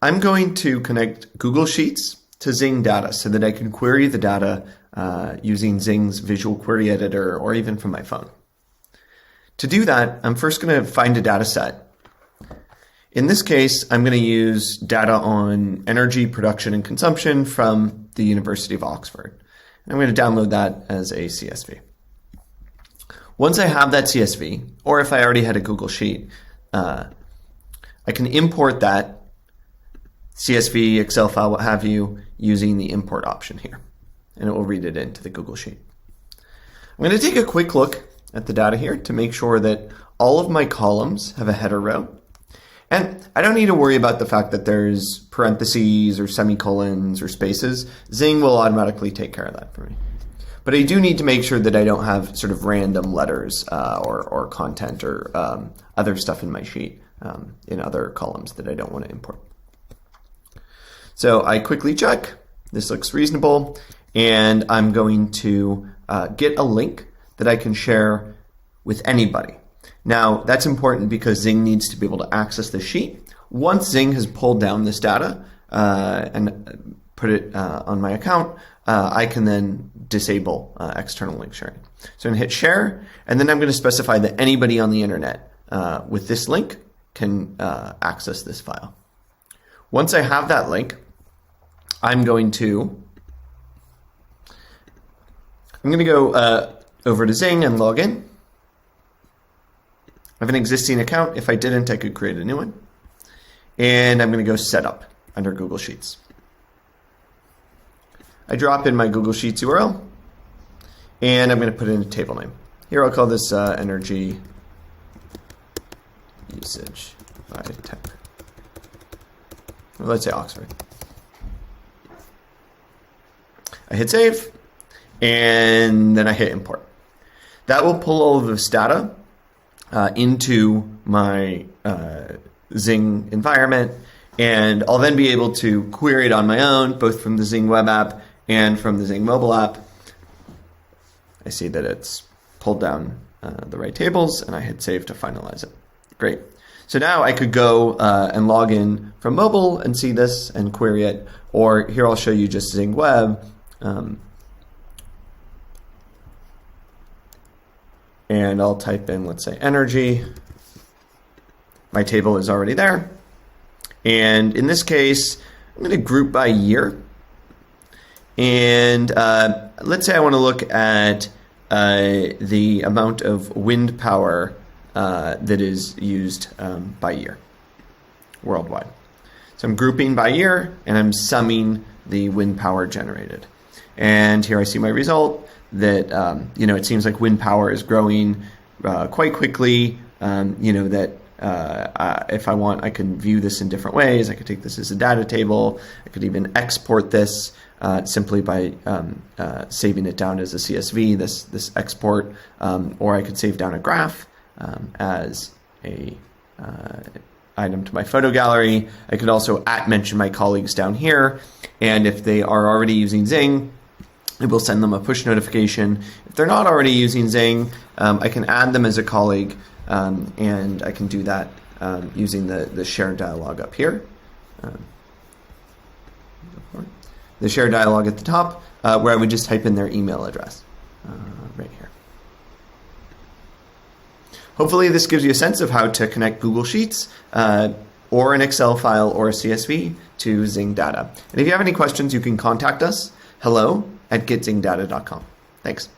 I'm going to connect Google Sheets to Zing Data so that I can query the data using Zing's visual query editor or even from my phone. To do that, I'm first going to find a data set. In this case, I'm going to use data on energy production and consumption from the University of Oxford. I'm going to download that as a CSV. Once I have that CSV, or if I already had a Google Sheet, I can import that CSV, Excel file, what have you, using the import option here. And it will read it into the Google Sheet. I'm going to take a quick look at the data here to make sure that all of my columns have a header row. And I don't need to worry about the fact that there's parentheses or semicolons or spaces. Zing will automatically take care of that for me. But I do need to make sure that I don't have sort of random letters or content or other stuff in my sheet in other columns that I don't want to import. So I quickly check. This looks reasonable. And I'm going to get a link that I can share with anybody. Now, that's important because Zing needs to be able to access the sheet. Once Zing has pulled down this data and put it on my account, I can then disable external link sharing. So I'm going to hit share, and then I'm going to specify that anybody on the internet with this link can access this file. Once I have that link, I'm going to go over to Zing and log in. I have an existing account. If I didn't, I could create a new one. And I'm going to go Setup under Google Sheets. I drop in my Google Sheets URL, and I'm going to put in a table name. Here I'll call this energy usage by type. Well, let's say Oxford. I hit save, and then I hit import. That will pull all of this data into my Zing environment, and I'll then be able to query it on my own, both from the Zing web app and from the Zing mobile app. I see that it's pulled down the right tables, and I hit save to finalize it. Great. So now I could go and log in from mobile and see this and query it, or here I'll show you just Zing web. And I'll type in, let's say, energy. My table is already there. And in this case, I'm going to group by year. And let's say I want to look at the amount of wind power that is used by year worldwide. So I'm grouping by year, and I'm summing the wind power generated. And here I see my result that, it seems like wind power is growing quite quickly. That if I want, I can view this in different ways. I could take this as a data table. I could even export this simply by saving it down as a CSV, this export, or I could save down a graph as a item to my photo gallery. I could also mention my colleagues down here, and if they are already using Zing, it will send them a push notification. If they're not already using Zing, I can add them as a colleague, and I can do that using the share dialog up here. The share dialog at the top, where I would just type in their email address right here. Hopefully this gives you a sense of how to connect Google Sheets or an Excel file or a CSV to Zing Data. And if you have any questions, you can contact us, hello@getzingdata.com. Thanks.